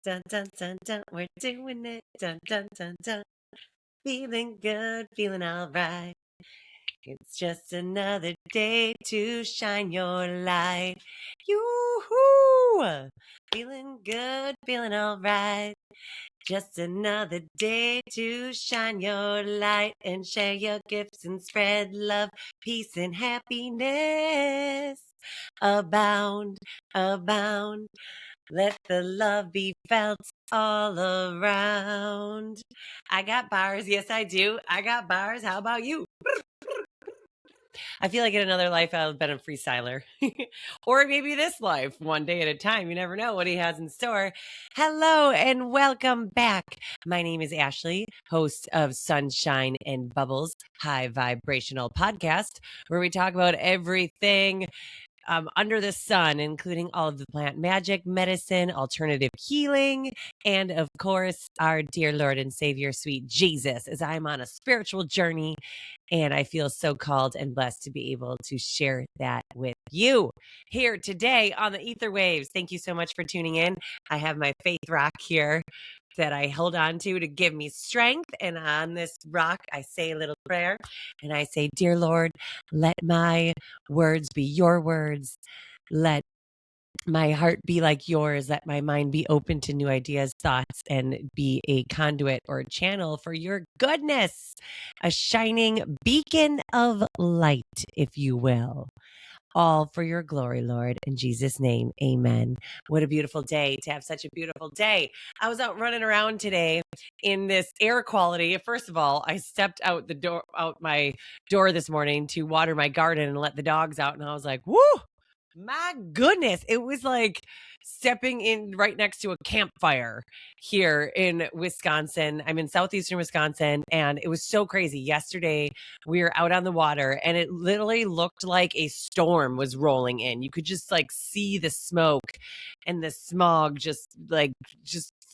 Dun, dun, dun, dun. We're doing it. Dun, dun, dun, dun. Feeling good, feeling all right. It's just another day to shine your light. Yoo-hoo! Feeling good, feeling all right. Just another day to shine your light and share your gifts and spread love, peace, and happiness. Abound, abound. Let the love be felt all around. I got bars. Yes, I do. I got bars. How about you? I feel like in another life I've been a freestyler. Or maybe this life, one day at a time. You never know what he has in store. Hello and welcome back. My name is Ashley, host of Sunshine and Bubbles High Vibrational Podcast, where we talk about everything under the sun, including all of the plant magic, medicine, alternative healing, and of course, our dear Lord and Savior, sweet Jesus, as I'm on a spiritual journey. And I feel so called and blessed to be able to share that with you here today on the Ether Waves. Thank you so much for tuning in. I have my faith rock here that I hold on to give me strength. And on this rock, I say a little prayer and I say, Dear Lord, let my words be your words. Let my heart be like yours. Let my mind be open to new ideas, thoughts, and be a conduit or a channel for your goodness, a shining beacon of light, if you will. All for your glory, Lord. In Jesus' name, amen. What a beautiful day to have such a beautiful day. I was out running around today in this air quality. First of all, I stepped out my door this morning to water my garden and let the dogs out. And I was like, woo, my goodness. It was like stepping in right next to a campfire here in Wisconsin. I'm in southeastern Wisconsin, and it was so crazy. Yesterday, we were out on the water, and it literally looked like a storm was rolling in. You could just like see the smoke and the smog just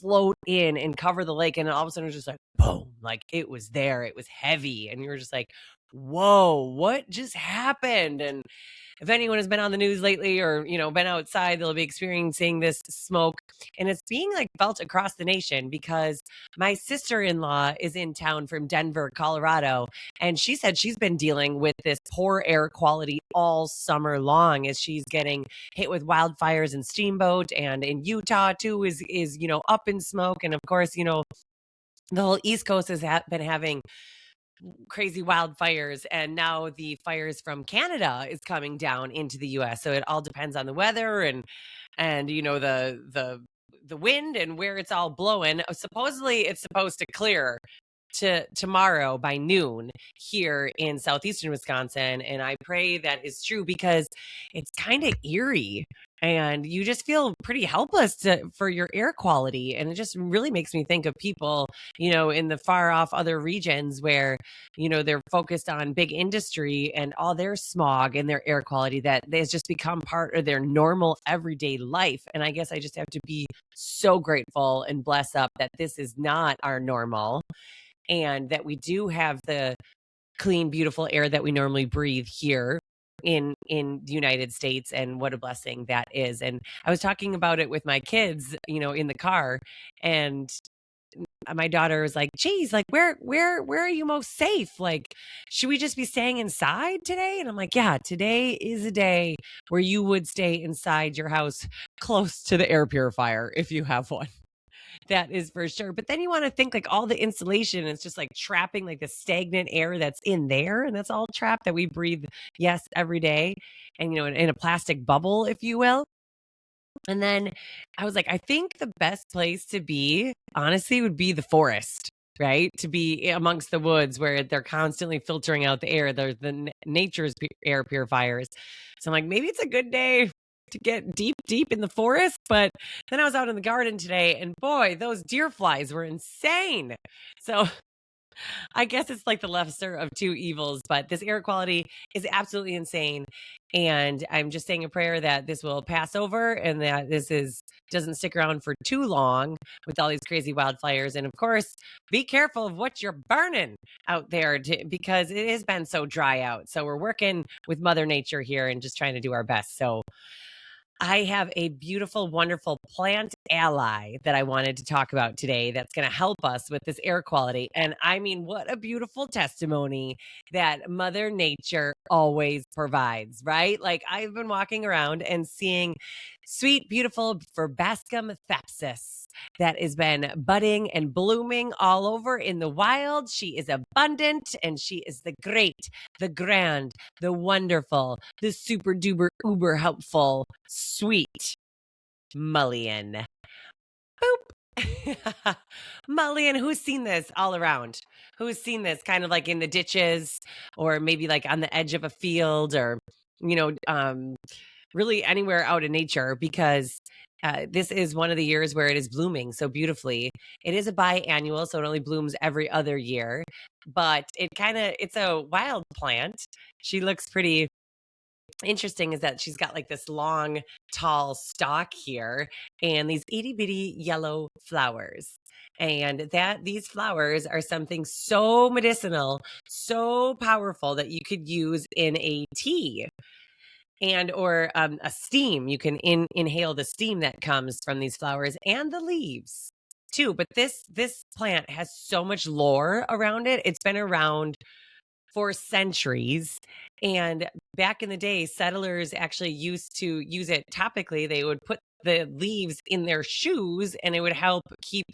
float in and cover the lake. And all of a sudden, it was just like boom, like it was there. It was heavy, and you were just like, whoa, what just happened? And if anyone has been on the news lately or, been outside, they'll be experiencing this smoke. And it's being like felt across the nation because my sister-in-law is in town from Denver, Colorado. And she said she's been dealing with this poor air quality all summer long as she's getting hit with wildfires in Steamboat, and in Utah too is up in smoke. And of course, the whole East Coast has been having crazy wildfires, and now the fires from Canada is coming down into the US. So it all depends on the weather and the wind and where it's all blowing. Supposedly it's supposed to clear to tomorrow by noon here in southeastern Wisconsin, and I pray that is true because it's kind of eerie and you just feel pretty helpless for your air quality. And it just really makes me think of people, in the far off other regions where, they're focused on big industry and all their smog and their air quality that has just become part of their normal everyday life. And I guess I just have to be so grateful and bless up that this is not our normal, and that we do have the clean, beautiful air that we normally breathe here in the United States. And what a blessing that is. And I was talking about it with my kids, in the car, and my daughter was like, geez, like where are you most safe? Like, should we just be staying inside today? And I'm like, yeah, today is a day where you would stay inside your house close to the air purifier if you have one. That is for sure. But then you want to think like all the insulation is just like trapping like the stagnant air that's in there. And that's all trapped that we breathe, yes, every day. And, in a plastic bubble, if you will. And then I was like, I think the best place to be, honestly, would be the forest, right? To be amongst the woods where they're constantly filtering out the air. They're the nature's air purifiers. So I'm like, maybe it's a good day to get deep in the forest. But then I was out in the garden today, and boy, those deer flies were insane. So I guess it's like the lesser of two evils, but this air quality is absolutely insane. And I'm just saying a prayer that this will pass over and that doesn't stick around for too long with all these crazy wildfires. And of course, be careful of what you're burning out there because it has been so dry out. So we're working with Mother Nature here and just trying to do our best. So I have a beautiful, wonderful plant ally that I wanted to talk about today that's going to help us with this air quality. And I mean, what a beautiful testimony that Mother Nature always provides, right? Like I've been walking around and seeing sweet, beautiful Verbascum thapsus that has been budding and blooming all over in the wild. She is abundant and she is the great, the grand, the wonderful, the super duper uber helpful, sweet mullein. Boop. Mullein, who's seen this all around? Who's seen this kind of like in the ditches or maybe like on the edge of a field or, you know, really anywhere out in nature because this is one of the years where it is blooming so beautifully. It is a biannual, so it only blooms every other year, but it's a wild plant. She looks pretty interesting is that she's got like this long, tall stalk here and these itty bitty yellow flowers. And that these flowers are something so medicinal, so powerful that you could use in a tea and or a steam. You can inhale the steam that comes from these flowers and the leaves too. But this plant has so much lore around it. It's been around for centuries. And back in the day, settlers actually used to use it topically. They would put the leaves in their shoes and it would help keep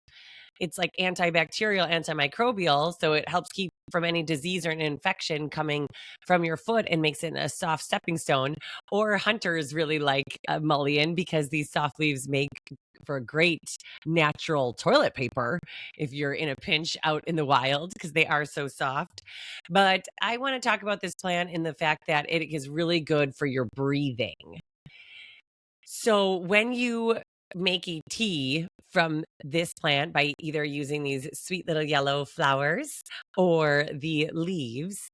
it's like antibacterial, antimicrobial. So it helps keep from any disease or an infection coming from your foot and makes it a soft stepping stone. Or hunters really like mullein because these soft leaves make for a great natural toilet paper if you're in a pinch out in the wild because they are so soft. But I want to talk about this plant in the fact that it is really good for your breathing. So when you make a tea from this plant by either using these sweet little yellow flowers or the leaves,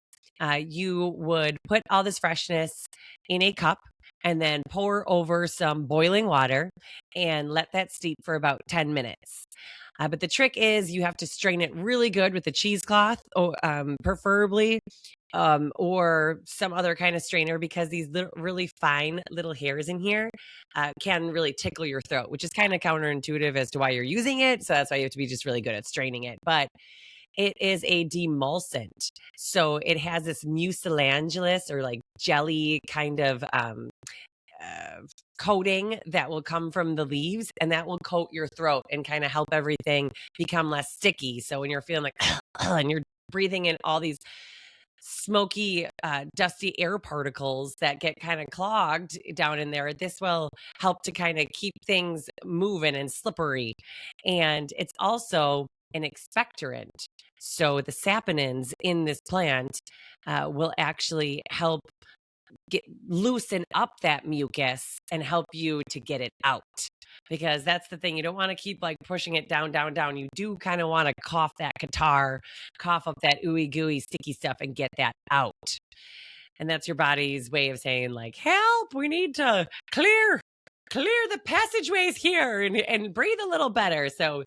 you would put all this freshness in a cup and then pour over some boiling water and let that steep for about 10 minutes. But the trick is you have to strain it really good with a cheesecloth, preferably, or some other kind of strainer because these really fine little hairs in here can really tickle your throat, which is kind of counterintuitive as to why you're using it. So that's why you have to be just really good at straining it. But it is a demulcent. So it has this mucilagous or like jelly kind of coating that will come from the leaves and that will coat your throat and kind of help everything become less sticky. So when you're feeling like, and you're breathing in all these smoky, dusty air particles that get kind of clogged down in there, this will help to kind of keep things moving and slippery. And it's also an expectorant. So the saponins in this plant will actually help loosen up that mucus and help you to get it out. Because that's the thing. You don't want to keep like pushing it down, down, down. You do kind of want to cough that catarrh, cough up that ooey gooey sticky stuff and get that out. And that's your body's way of saying like, help, we need to clear the passageways here and breathe a little better. So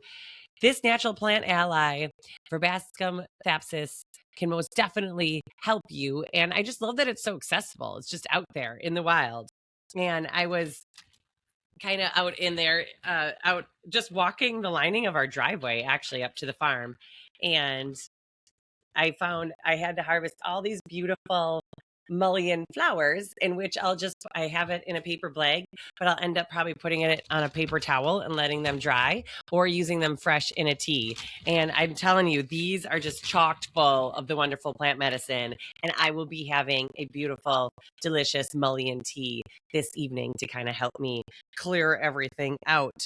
this natural plant ally, Verbascum thapsus, can most definitely help you. And I just love that it's so accessible. It's just out there in the wild. And I was kind of out in there, out just walking the lining of our driveway, actually up to the farm. And I found I had to harvest all these beautiful mullein flowers in which I have it in a paper bag, but I'll end up probably putting it on a paper towel and letting them dry or using them fresh in a tea. And I'm telling you, these are just chocked full of the wonderful plant medicine. And I will be having a beautiful, delicious mullein tea this evening to kind of help me clear everything out.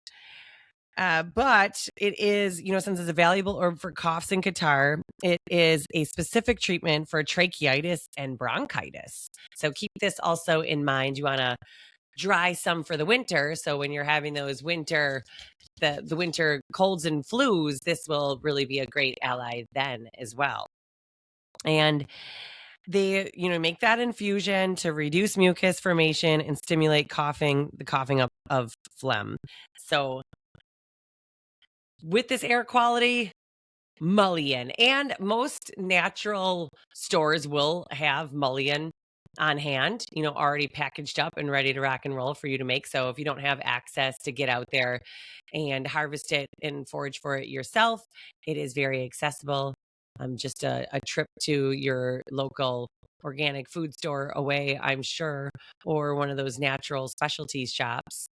But it is, since it's a valuable herb for coughs and catarrh, it is a specific treatment for tracheitis and bronchitis. So keep this also in mind. You want to dry some for the winter. So when you're having those the winter colds and flus, this will really be a great ally then as well. And they, make that infusion to reduce mucus formation and stimulate the coughing up of phlegm. So with this air quality, mullein, and most natural stores will have mullein on hand, already packaged up and ready to rock and roll for you to make. So if you don't have access to get out there and harvest it and forage for it yourself, it is very accessible. Just a trip to your local organic food store away, I'm sure, or one of those natural specialty shops.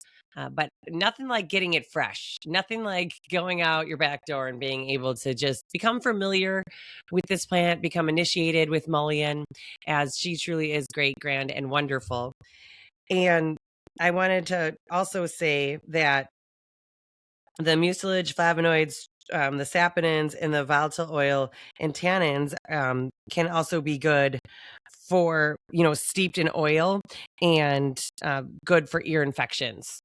But nothing like getting it fresh, nothing like going out your back door and being able to just become familiar with this plant, become initiated with Mullein, as she truly is great, grand, and wonderful. And I wanted to also say that the mucilage, flavonoids, the saponins, and the volatile oil and tannins can also be good for, steeped in oil and good for ear infections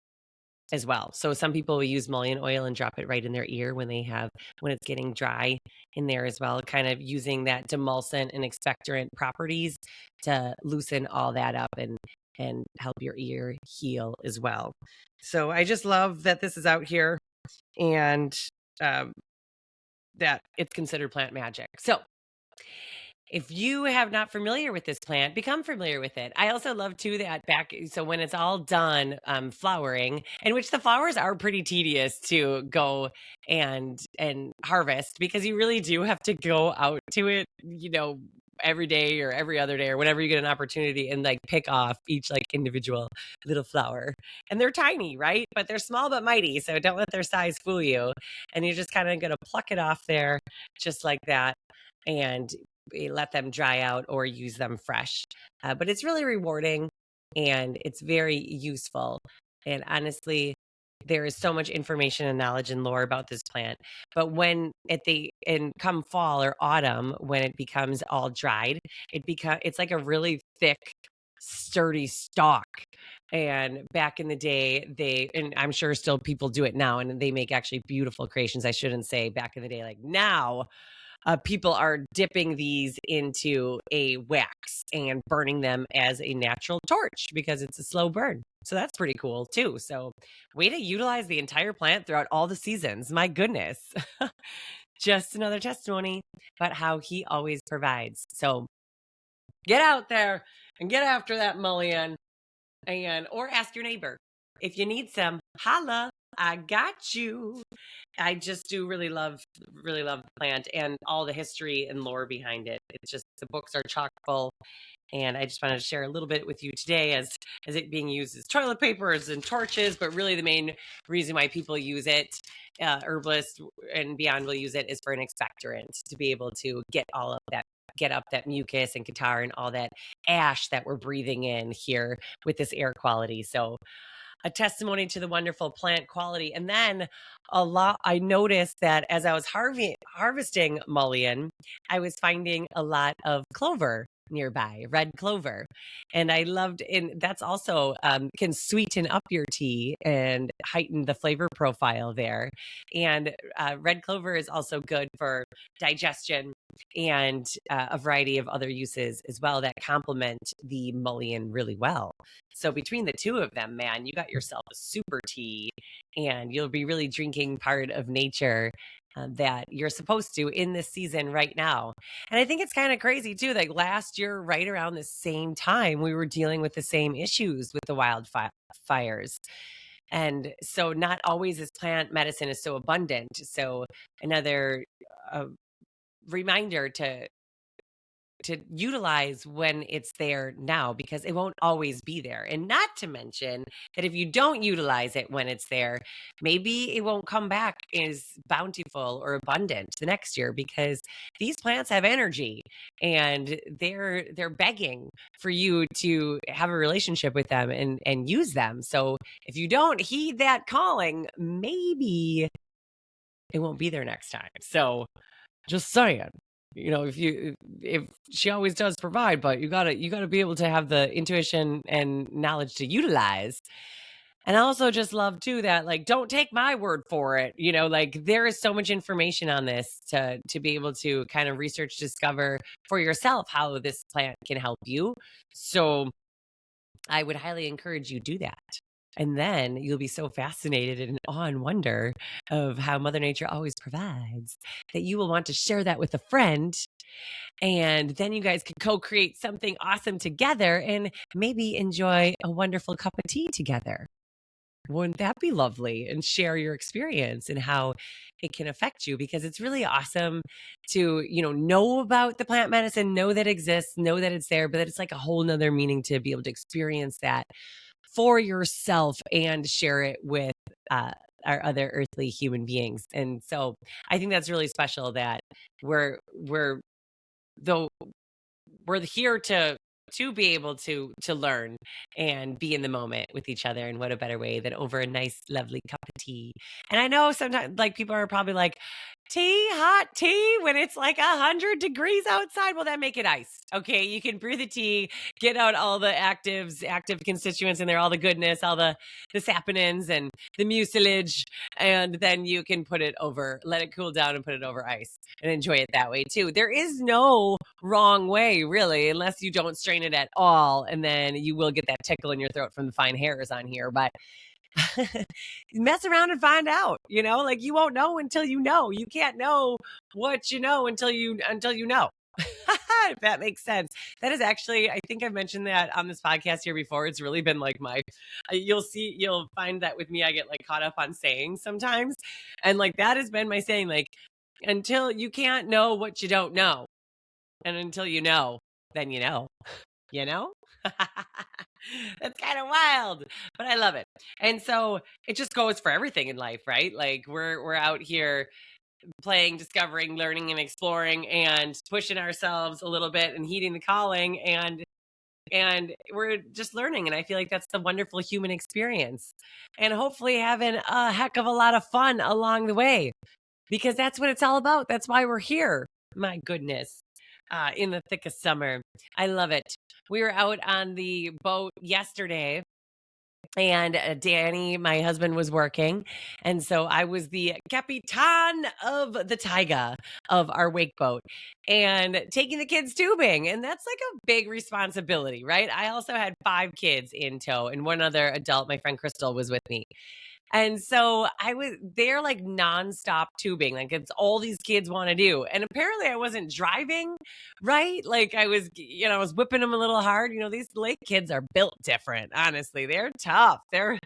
as well. So some people will use mullein oil and drop it right in their ear when it's getting dry in there as well, kind of using that demulcent and expectorant properties to loosen all that up and help your ear heal as well. So I just love that this is out here and that it's considered plant magic. So if you have not familiar with this plant, become familiar with it. I also love too that so when it's all done flowering, in which the flowers are pretty tedious to go and harvest, because you really do have to go out to it, every day or every other day or whenever you get an opportunity, and like pick off each like individual little flower. And they're tiny, right? But they're small but mighty. So don't let their size fool you. And you're just kind of going to pluck it off there just like that. And let them dry out or use them fresh. But it's really rewarding and it's very useful. And honestly, there is so much information and knowledge and lore about this plant. But when come fall or autumn, when it becomes all dried, it's like a really thick, sturdy stalk. And back in the day, and I'm sure still people do it now, and they make actually beautiful creations. I shouldn't say back in the day, like now. People are dipping these into a wax and burning them as a natural torch because it's a slow burn. So that's pretty cool too. So way to utilize the entire plant throughout all the seasons. My goodness. Just another testimony about how he always provides. So get out there and get after that mullein, or ask your neighbor. If you need some, holla, I got you. I just do really love the plant and all the history and lore behind it. It's just, the books are chock full. And I just wanted to share a little bit with you today as it being used as toilet papers and torches, but really the main reason why people use it, herbalists and beyond will use it, is for an expectorant, to be able to get up that mucus and catarrh and all that ash that we're breathing in here with this air quality. So a testimony to the wonderful plant quality. And then I noticed that as I was harvesting mullein, I was finding a lot of clover nearby, red clover. And I loved, and that's also can sweeten up your tea and heighten the flavor profile there. And red clover is also good for digestion and a variety of other uses as well that complement the mullein really well. So between the two of them, man, you got yourself a super tea, and you'll be really drinking part of nature that you're supposed to in this season right now. And I think it's kind of crazy too. Like last year, right around the same time, we were dealing with the same issues with the wildfires. And so not always is plant medicine is so abundant. So another reminder to utilize when it's there now, because it won't always be there. And not to mention that if you don't utilize it when it's there, maybe it won't come back as bountiful or abundant the next year, because these plants have energy and they're begging for you to have a relationship with them and use them. So if you don't heed that calling, maybe it won't be there next time. So just saying. If she always does provide, but you gotta be able to have the intuition and knowledge to utilize. And I also just love too that, like, don't take my word for it. Like there is so much information on this to be able to kind of research, discover for yourself how this plant can help you. So I would highly encourage you do that. And then you'll be so fascinated and awe and wonder of how Mother Nature always provides that you will want to share that with a friend. And then you guys could co create something awesome together and maybe enjoy a wonderful cup of tea together. Wouldn't that be lovely? And share your experience and how it can affect you, because it's really awesome to, know about the plant medicine, know that it exists, know that it's there, but that it's like a whole nother meaning to be able to experience that for yourself and share it with uh, our other earthly human beings. And so I think that's really special that we're though we're here to be able to learn and be in the moment with each other. And what a better way than over a nice lovely cup of tea. And I know sometimes like people are probably like, tea, hot tea, when it's like 100 degrees outside. Well, then make it iced. Okay, you can brew the tea, get out all the active constituents in there, all the goodness, all the saponins and the mucilage, and then you can put it over, let it cool down and put it over ice and enjoy it that way too. There is no wrong way, really, unless you don't strain it at all, and then you will get that tickle in your throat from the fine hairs on here. But mess around and find out, like you won't know until you know. You can't know what you know until you know. If that makes sense. That is actually, I think I've mentioned that on this podcast here before. It's really been like you'll find that with me, I get like caught up on sayings sometimes. And like that has been my saying, like, until you can't know what you don't know. And until you know, then you know. That's kind of wild, but I love it. And so it just goes for everything in life, right? Like we're out here playing, discovering, learning, and exploring, and pushing ourselves a little bit and heeding the calling, and we're just learning. And I feel like that's the wonderful human experience, and hopefully having a heck of a lot of fun along the way, because that's what it's all about. That's why we're here. My goodness. In the thick of summer. I love it. We were out on the boat yesterday, and Danny, my husband, was working. And so I was the capitan of the taiga of our wake boat and taking the kids tubing. And that's like a big responsibility, right? I also had 5 kids in tow, and one other adult, my friend Crystal, was with me. And so they're like nonstop tubing. Like it's all these kids want to do. And apparently I wasn't driving right. Like I was whipping them a little hard. These lake kids are built different. Honestly, they're tough. They're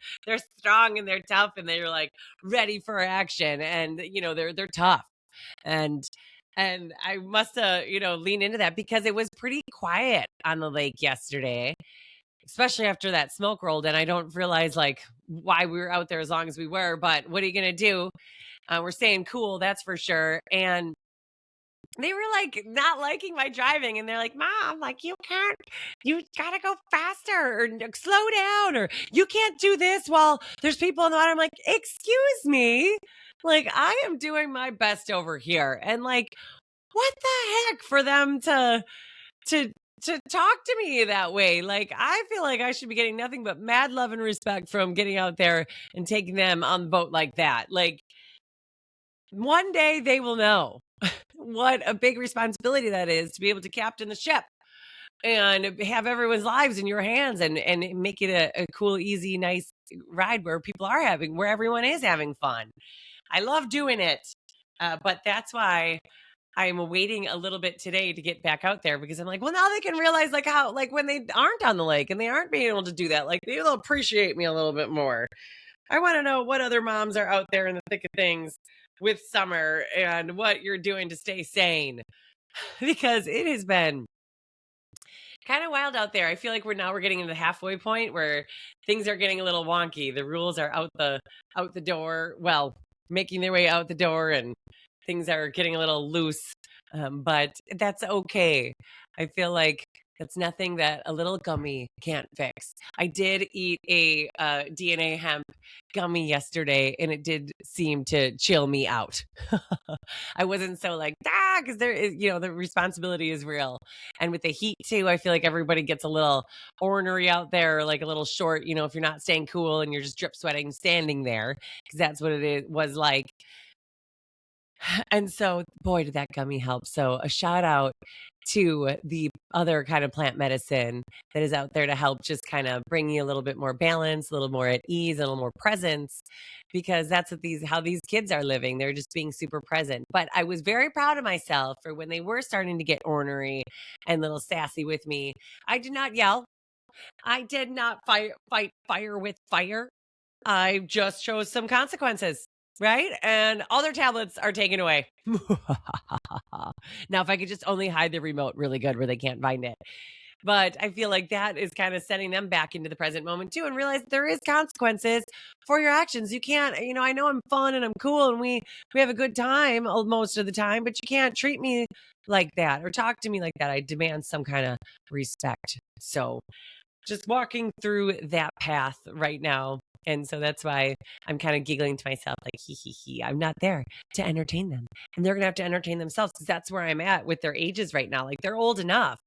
strong and they're tough and they're like ready for action. And, they're tough. And I must have, leaned into that because it was pretty quiet on the lake yesterday, especially after that smoke rolled in. I don't realize like why we were out there as long as we were, but what are you going to do? We're staying cool, that's for sure. And they were like not liking my driving, and they're like, Mom, like you gotta go faster or slow down, or you can't do this while there's people in the water. I'm like, excuse me, like I am doing my best over here. And like, what the heck for them to talk to me that way. Like I feel like I should be getting nothing but mad love and respect from getting out there and taking them on the boat like that. Like one day they will know what a big responsibility that is to be able to captain the ship and have everyone's lives in your hands and make it a cool, easy, nice ride where everyone is having fun. I love doing it. But that's why I'm waiting a little bit today to get back out there, because I'm like, well, now they can realize like how, like when they aren't on the lake and they aren't being able to do that, like they'll appreciate me a little bit more. I want to know what other moms are out there in the thick of things with summer and what you're doing to stay sane, because it has been kind of wild out there. I feel like we're getting into the halfway point where things are getting a little wonky. The rules are out the door. Well, making their way out the door, and things are getting a little loose, but that's okay. I feel like that's nothing that a little gummy can't fix. I did eat a DNA hemp gummy yesterday, and it did seem to chill me out. I wasn't so like, because there is, the responsibility is real. And with the heat too, I feel like everybody gets a little ornery out there, like a little short, if you're not staying cool and you're just drip sweating standing there, because that's what was like. And so, boy, did that gummy help. So, a shout out to the other kind of plant medicine that is out there to help just kind of bring you a little bit more balance, a little more at ease, and a little more presence, because that's what how these kids are living. They're just being super present. But I was very proud of myself for when they were starting to get ornery and little sassy with me. I did not yell. I did not fight fire with fire. I just chose some consequences, right? And all their tablets are taken away. Now, if I could just only hide the remote really good where they can't find it. But I feel like that is kind of setting them back into the present moment too, and realize there is consequences for your actions. You can't, I know I'm fun and I'm cool and we have a good time most of the time, but you can't treat me like that or talk to me like that. I demand some kind of respect. So just walking through that path right now. And so that's why I'm kind of giggling to myself, like, he. I'm not there to entertain them. And they're going to have to entertain themselves because that's where I'm at with their ages right now. Like, they're old enough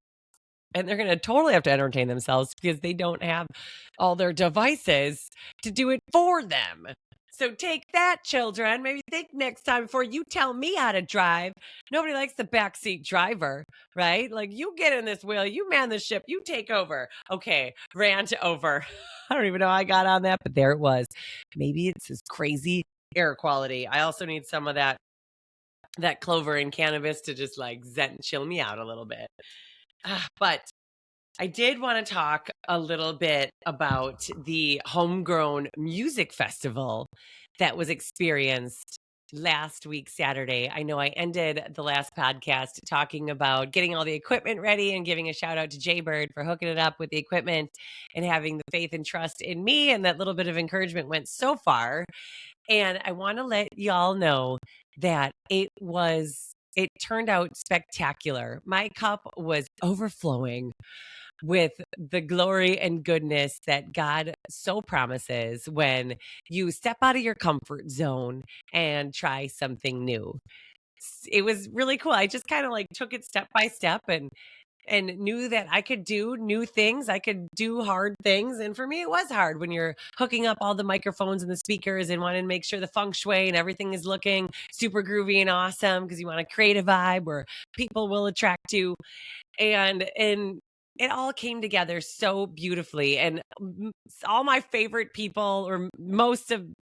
and they're going to totally have to entertain themselves because they don't have all their devices to do it for them. So take that, children. Maybe think next time before you tell me how to drive. Nobody likes the backseat driver, right? Like, you get in this wheel, you man the ship, you take over. Okay, rant over. I don't even know how I got on that, but there it was. Maybe it's this crazy air quality. I also need some of that clover and cannabis to just like zen chill me out a little bit. But I did want to talk a little bit about the Homegrown Music Festival that was experienced last week, Saturday. I know I ended the last podcast talking about getting all the equipment ready and giving a shout out to Jaybird for hooking it up with the equipment and having the faith and trust in me. And that little bit of encouragement went so far. And I want to let y'all know that it turned out spectacular. My cup was overflowing with the glory and goodness that God so promises when you step out of your comfort zone and try something new. It was really cool. I just kind of like took it step by step and knew that I could do new things. I could do hard things. And for me, it was hard when you're hooking up all the microphones and the speakers and wanting to make sure the feng shui and everything is looking super groovy and awesome because you want to create a vibe where people will attract to. And it all came together so beautifully. And all my favorite people, or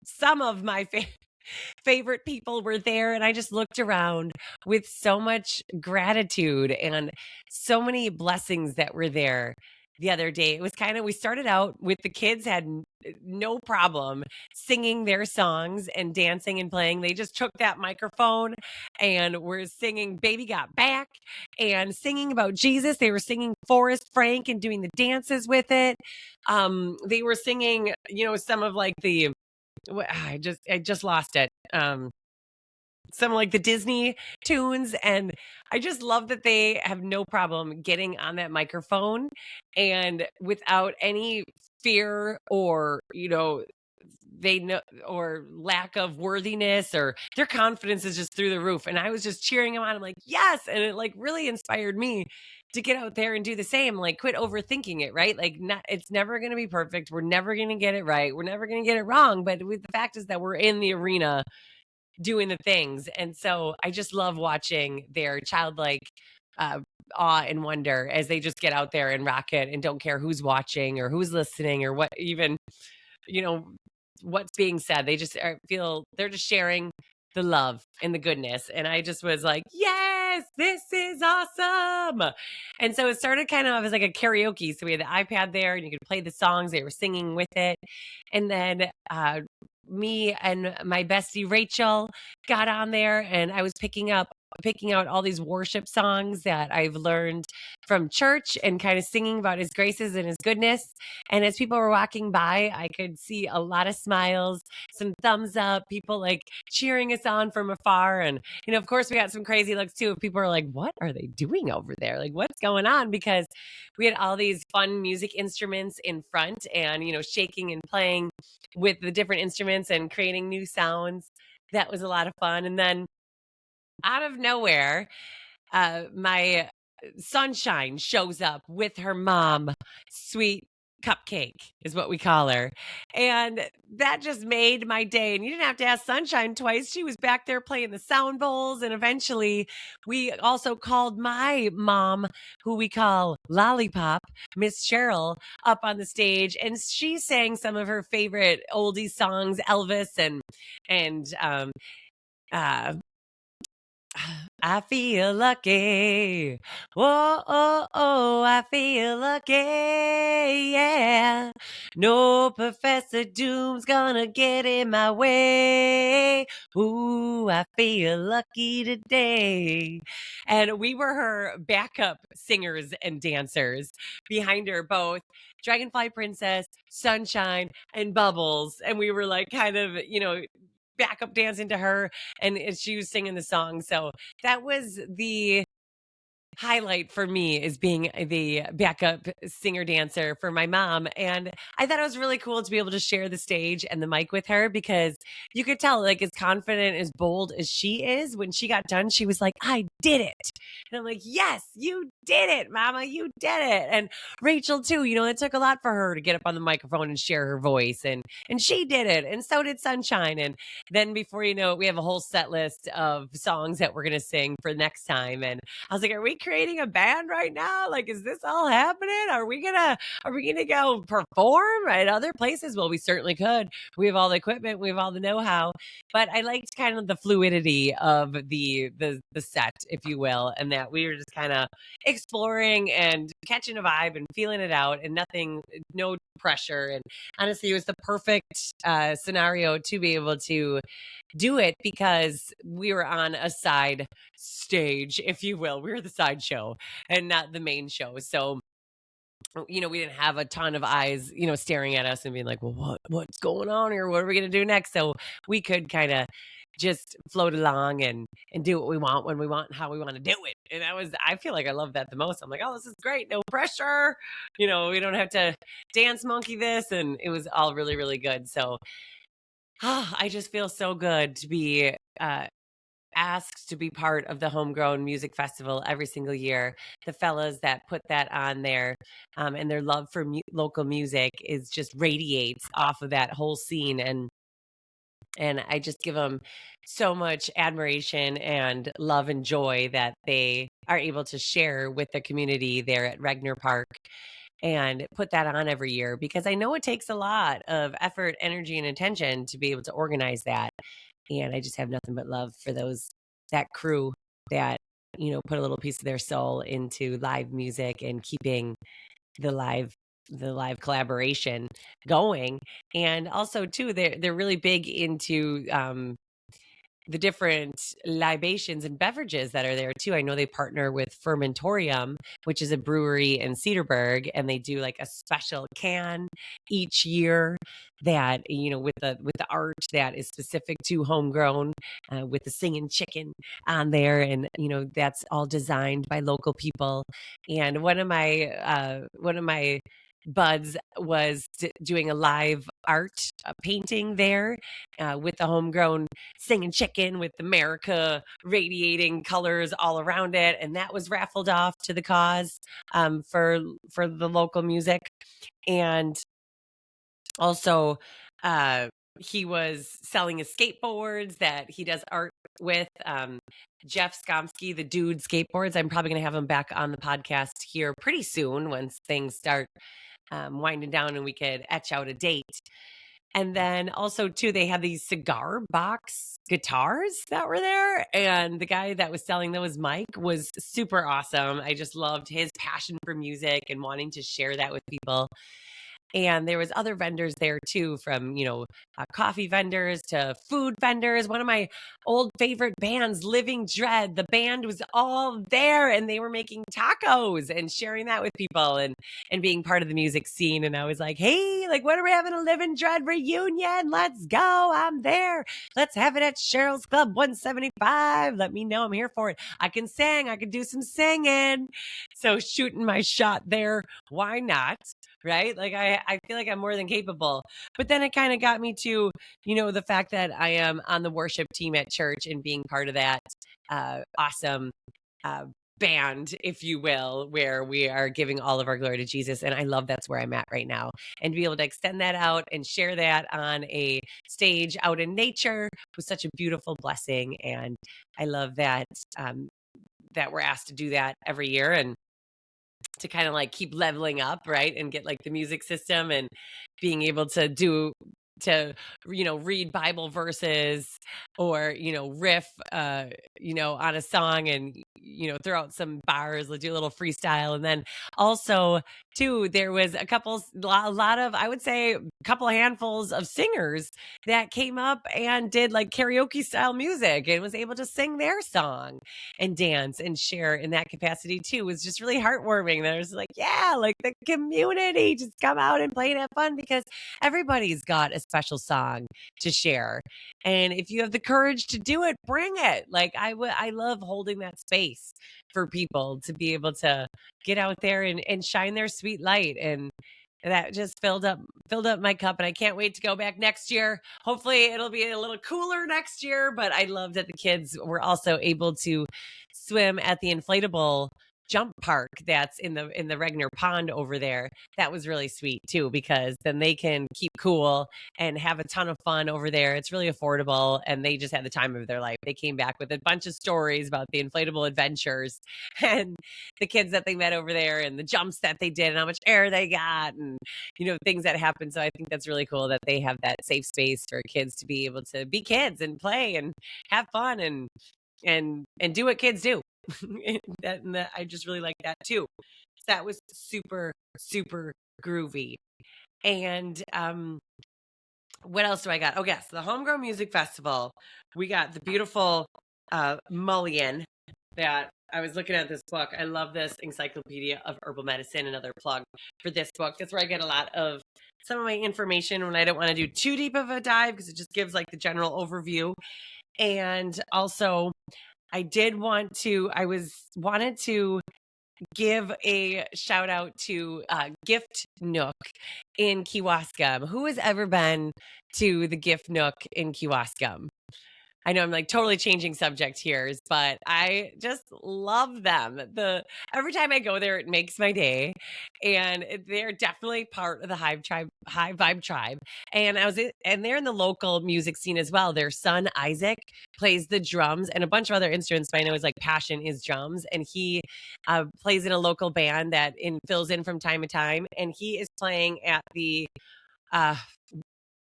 some of my favorite people were there. And I just looked around with so much gratitude and so many blessings that were there the other day. It was we started out with the kids had no problem singing their songs and dancing and playing. They just took that microphone and were singing Baby Got Back and singing about Jesus. They were singing Forrest Frank and doing the dances with it. They were singing, some of like I just lost it. Some like the Disney tunes. And I just love that they have no problem getting on that microphone and without any fear or, they know, or lack of worthiness, or their confidence is just through the roof. And I was just cheering them on. I'm like, yes. And it like really inspired me to get out there and do the same. Like, quit overthinking it, right? Like, it's never going to be perfect. We're never going to get it right. We're never going to get it wrong. But the fact is that we're in the arena doing the things. And so I just love watching their childlike awe and wonder as they just get out there and rock it and don't care who's watching or who's listening or what even, what's being said. They just feel they're just sharing the love and the goodness. And I just was like, yes, this is awesome. And so it started kind of as like a karaoke. So we had the iPad there and you could play the songs. They were singing with it. And then me and my bestie Rachel got on there and I was picking out all these worship songs that I've learned from church and kind of singing about his graces and his goodness. And as people were walking by, I could see a lot of smiles, some thumbs up, people like cheering us on from afar. And, of course we got some crazy looks too. People are like, what are they doing over there? Like, what's going on? Because we had all these fun music instruments in front and, shaking and playing with the different instruments and creating new sounds. That was a lot of fun. And then out of nowhere, my sunshine shows up with her mom, sweet Cupcake is what we call her. And that just made my day. And you didn't have to ask Sunshine twice. She was back there playing the sound bowls. And eventually we also called my mom, who we call Lollipop, Miss Cheryl, up on the stage. And she sang some of her favorite oldie songs, Elvis and uh I feel lucky. Whoa, oh, oh, I feel lucky. Yeah. No Professor Doom's gonna get in my way. Ooh, I feel lucky today. And we were her backup singers and dancers behind her, both Dragonfly Princess, Sunshine, and Bubbles. And we were like kind of, backup dancing to her and she was singing the song. So that was the highlight for me, is being the backup singer dancer for my mom. And I thought it was really cool to be able to share the stage and the mic with her, because you could tell, like, as confident, as bold as she is, when she got done, she was like, I did it. And I'm like, yes, you did it, mama, you did it. And Rachel too, it took a lot for her to get up on the microphone and share her voice, and she did it, and so did Sunshine. And then before you know it, we have a whole set list of songs that we're going to sing for next time. And I was like, are we creating a band right now? Like, is this all happening? Are we gonna go perform at other places? Well, we certainly could. We have all the equipment, we have all the know-how. But I liked kind of the fluidity of the set, if you will, and that we were just kind of exploring and catching a vibe and feeling it out, and no pressure. And honestly, it was the perfect scenario to be able to do it, because we were on a side stage, if you will. We were the sideshow and not the main show. So, we didn't have a ton of eyes, staring at us and being like, well, what's going on here? What are we going to do next? So we could kind of just float along and do what we want, when we want, and how we want to do it. And I feel like I love that the most. I'm like, oh, this is great. No pressure. We don't have to dance monkey this. And it was all really, really good. So I just feel so good to be asked to be part of the Homegrown Music Festival every single year. The fellas that put that on there, and their love for local music is just radiates off of that whole scene. And I just give them so much admiration and love and joy that they are able to share with the community there at Regner Park and put that on every year, because I know it takes a lot of effort, energy, and attention to be able to organize that. And I just have nothing but love for that crew that, put a little piece of their soul into live music and keeping the live collaboration going. And also too, they're really big into the different libations and beverages that are there too. I know they partner with Fermentorium, which is a brewery in Cedarburg, and they do like a special can each year that, with the art that is specific to Homegrown, with the singing chicken on there, and that's all designed by local people. And one of my buds was doing a live art painting there, with the Homegrown singing chicken with America radiating colors all around it, and that was raffled off to the cause, for the local music. And also, he was selling his skateboards that he does art with. Jeff Skomsky, the dude skateboards. I'm probably going to have him back on the podcast here pretty soon, once things start winding down and we could etch out a date. And then also too, they have these cigar box guitars that were there. And the guy that was selling those, Mike, was super awesome. I just loved his passion for music and wanting to share that with people. And there was other vendors there too, from, coffee vendors to food vendors. One of my old favorite bands, Living Dread, the band was all there, and they were making tacos and sharing that with people, and being part of the music scene. And I was like, hey, like, what are we having, a Living Dread reunion? Let's go. I'm there. Let's have it at Cheryl's Club 175. Let me know. I'm here for it. I can sing. I can do some singing. So shooting my shot there. Why not? Right? Like, I feel like I'm more than capable. But then it kind of got me to, the fact that I am on the worship team at church, and being part of that awesome band, if you will, where we are giving all of our glory to Jesus. And I love that's where I'm at right now. And to be able to extend that out and share that on a stage out in nature was such a beautiful blessing. And I love that that we're asked to do that every year and to kind of like keep leveling up, right? And get like the music system and being able to read Bible verses or riff on a song and throw out some bars, like do a little freestyle. And then also too, there was a lot of, I would say a couple of handfuls of singers that came up and did like karaoke style music and was able to sing their song and dance and share in that capacity too. It was just really heartwarming. There's like, yeah, like the community just come out and play and have fun because everybody's got a special song to share. And if you have the courage to do it, bring it. Like I love holding that space for people to be able to get out there and shine their sweet light. And that just filled up my cup, and I can't wait to go back next year. Hopefully it'll be a little cooler next year, but I love that the kids were also able to swim at the inflatable jump park that's in the Regner Pond over there. That was really sweet too, because then they can keep cool and have a ton of fun over there. It's really affordable, and they just had the time of their life. They came back with a bunch of stories about the inflatable adventures and the kids that they met over there and the jumps that they did and how much air they got and things that happened. So I think that's really cool that they have that safe space for kids to be able to be kids and play and have fun and do what kids do. that I just really like that too. So that was super, super groovy. And what else do I got? Oh yes, the Homegrown Music Festival. We got the beautiful Mullein that I was looking at this book. I love this Encyclopedia of Herbal Medicine. Another plug for this book. That's where I get a lot of some of my information when I don't want to do too deep of a dive, because it just gives like the general overview. And also I wanted to give a shout out to Gift Nook in Kewaskum. Who has ever been to the Gift Nook in Kewaskum? I know I'm like totally changing subject here, but I just love them. Every time I go there, it makes my day, and they're definitely part of the High Vibe Tribe. And they're in the local music scene as well. Their son Isaac plays the drums and a bunch of other instruments. But I know his like passion is drums, and he plays in a local band that fills in from time to time. And he is playing at the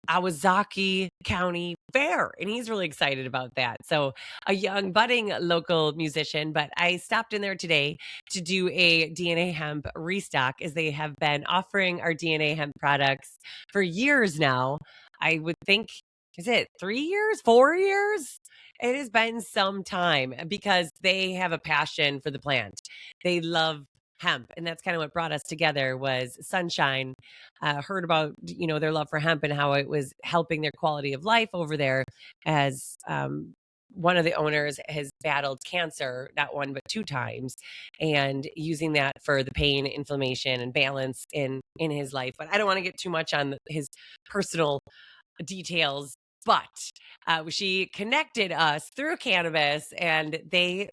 Awazaki County Fair, and he's really excited about that. So a young budding local musician, but I stopped in there today to do a DNA hemp restock, as they have been offering our DNA hemp products for years now. I would think, is it 3 years, 4 years? It has been some time, because they have a passion for the plant. They love hemp, and that's kind of what brought us together. Was Sunshine heard about their love for hemp and how it was helping their quality of life over there, as one of the owners has battled cancer not one but 2 times, and using that for the pain, inflammation, and balance in his life. But I don't want to get too much on his personal details. But she connected us through cannabis, and they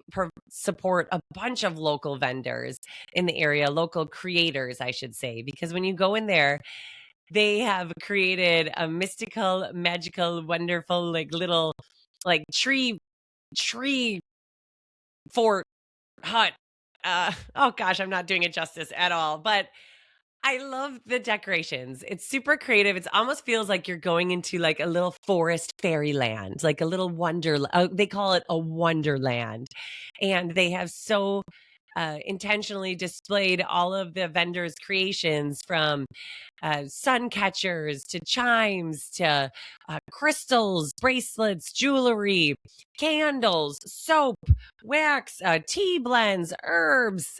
support a bunch of local vendors in the area, local creators, I should say, because when you go in there, they have created a mystical, magical, wonderful, like little, like tree fort hut. Oh gosh, I'm not doing it justice at all, but I love the decorations. It's super creative. It almost feels like you're going into like a little forest fairyland, like a little they call it a wonderland. And they have so intentionally displayed all of the vendors' creations, from sun catchers to chimes to crystals, bracelets, jewelry, candles, soap, wax, tea blends, herbs,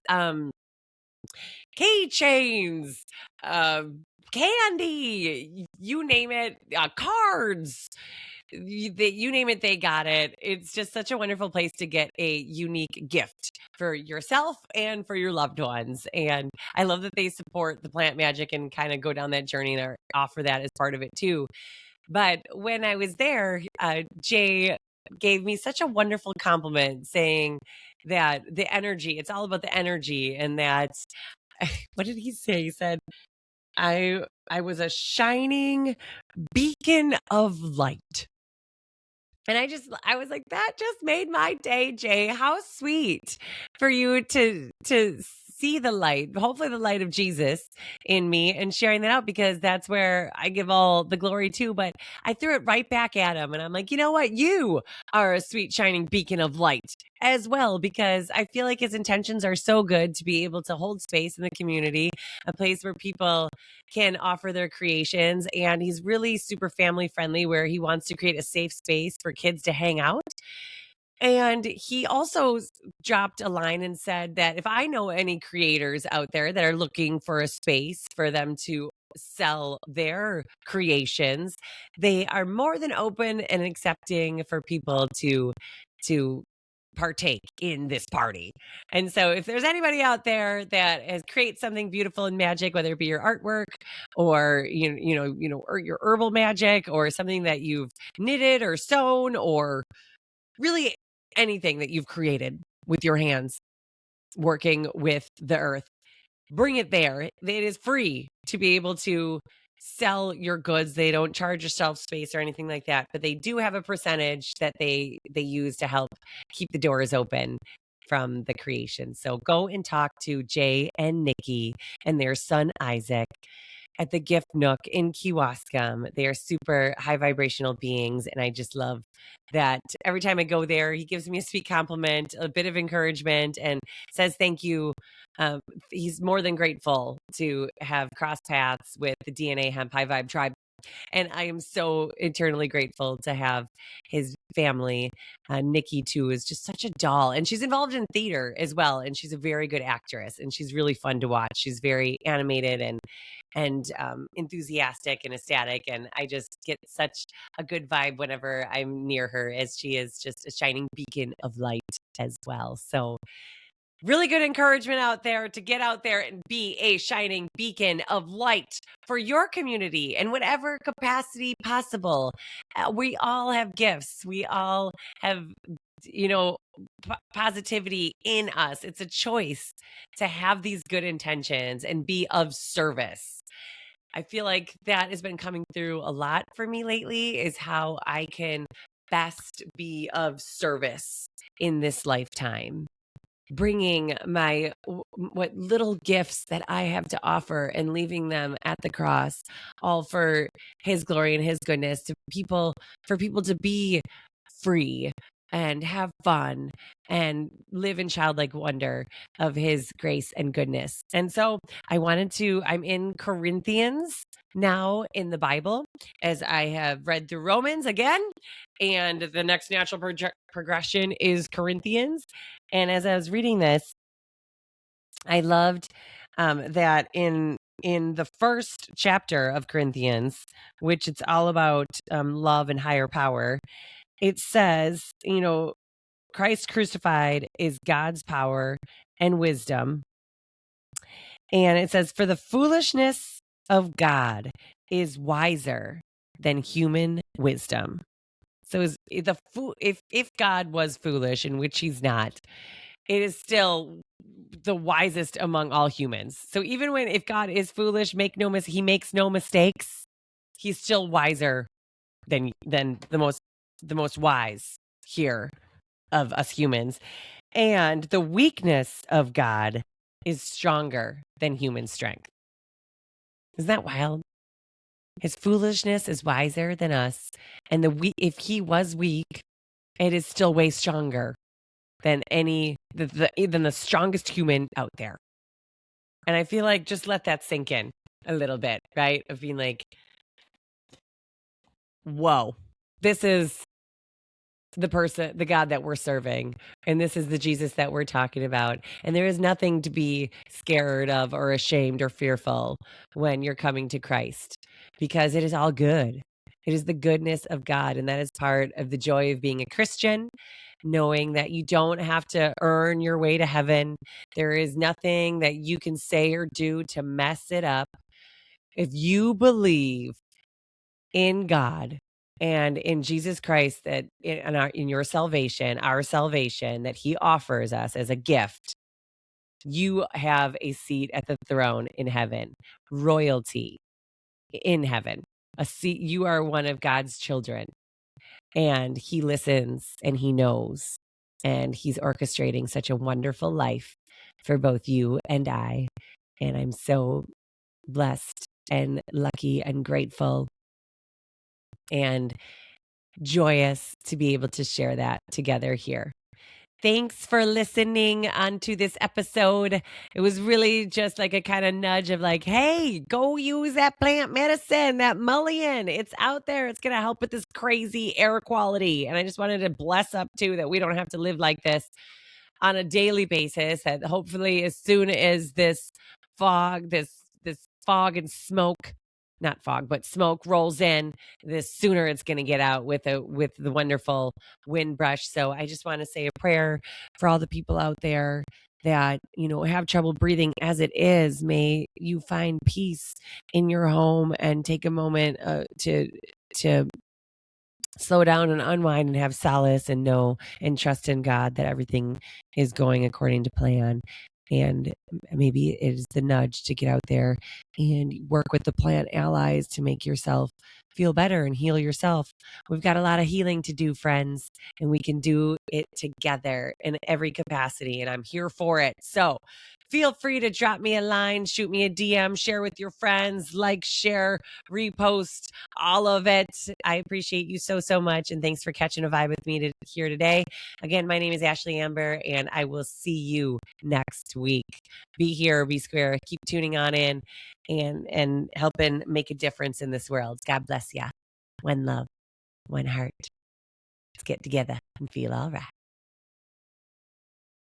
keychains, candy, you name it, cards. You name it, they got it. It's just such a wonderful place to get a unique gift for yourself and for your loved ones. And I love that they support the plant magic and kind of go down that journey and offer that as part of it too. But when I was there, Jay gave me such a wonderful compliment saying that the energy, it's all about the energy, and that what did he say? He said, I was a shining beacon of light. And I was like, that just made my day, Jay. How sweet for you to see the light, hopefully the light of Jesus in me, and sharing that out, because that's where I give all the glory to. But I threw it right back at him, and I'm like, you know what? You are a sweet shining beacon of light as well, because I feel like his intentions are so good to be able to hold space in the community, a place where people can offer their creations. And he's really super family friendly, where he wants to create a safe space for kids to hang out. And he also dropped a line and said that if I know any creators out there that are looking for a space for them to sell their creations, they are more than open and accepting for people to partake in this party. And so if there's anybody out there that has created something beautiful and magic, whether it be your artwork or or your herbal magic, or something that you've knitted or sewn, or really anything that you've created with your hands working with the earth, bring it there. It is free to be able to sell your goods. They don't charge a shelf space or anything like that, but they do have a percentage that they use to help keep the doors open from the creation. So go and talk to Jay and Nikki and their son Isaac at the Gift Nook in Kewaskum. They are super high vibrational beings, and I just love that every time I go there, he gives me a sweet compliment, a bit of encouragement, and says thank you. He's more than grateful to have crossed paths with the DNA Hemp High Vibe tribe. And I am so eternally grateful to have his family. Nikki, too, is just such a doll. And she's involved in theater as well. And she's a very good actress. And she's really fun to watch. She's very animated and enthusiastic and ecstatic. And I just get such a good vibe whenever I'm near her, as she is just a shining beacon of light as well. So really good encouragement out there to get out there and be a shining beacon of light for your community in whatever capacity possible. We all have gifts. We all have, positivity in us. It's a choice to have these good intentions and be of service. I feel like that has been coming through a lot for me lately, is how I can best be of service in this lifetime, bringing my what little gifts that I have to offer and leaving them at the cross, all for his glory and his goodness, to people, for people to be free and have fun and live in childlike wonder of his grace and goodness. And so I'm in Corinthians now in the Bible, as I have read through Romans again, and the next natural progression is Corinthians. And as I was reading this, I loved that in the first chapter of Corinthians, which it's all about love and higher power, it says, Christ crucified is God's power and wisdom. And it says, for the foolishness of God is wiser than human wisdom. So if God was foolish, in which he's not, it is still the wisest among all humans. So even if God is foolish, he makes no mistakes, he's still wiser than the most wise here of us humans. And the weakness of God is stronger than human strength. Isn't that wild? His foolishness is wiser than us. And if he was weak, it is still way stronger than even the strongest human out there. And I feel like just let that sink in a little bit, right? Of being like, whoa, this is the God that we're serving. And this is the Jesus that we're talking about. And there is nothing to be scared of or ashamed or fearful when you're coming to Christ, because it is all good. It is the goodness of God. And that is part of the joy of being a Christian, knowing that you don't have to earn your way to heaven. There is nothing that you can say or do to mess it up. If you believe in God, And in Jesus Christ, that in your salvation, our salvation that he offers us as a gift, you have a seat at the throne in heaven, royalty in heaven. A seat, you are one of God's children, and he listens and he knows, and he's orchestrating such a wonderful life for both you and I. And I'm so blessed and lucky and grateful and joyous to be able to share that together here. Thanks for listening onto this episode. It was really just like a kind of nudge of like, hey, go use that plant medicine, that mullein. It's out there. It's going to help with this crazy air quality. And I just wanted to bless up too that we don't have to live like this on a daily basis. That hopefully as soon as this fog, this fog and smoke, not fog, but smoke rolls in, the sooner it's going to get out with the wonderful wind brush. So I just want to say a prayer for all the people out there that, have trouble breathing as it is. May you find peace in your home and take a moment to slow down and unwind and have solace and know and trust in God that everything is going according to plan. And maybe it is the nudge to get out there and work with the plant allies to make yourself feel better and heal yourself. We've got a lot of healing to do, friends, and we can do it together in every capacity. And I'm here for it. So feel free to drop me a line, shoot me a DM, share with your friends, like, share, repost, all of it. I appreciate you so, so much. And thanks for catching a vibe with me here today. Again, my name is Ashley Amber, and I will see you next week. Be here, be square, keep tuning on in and helping make a difference in this world. God bless ya. One love, one heart. Let's get together and feel all right.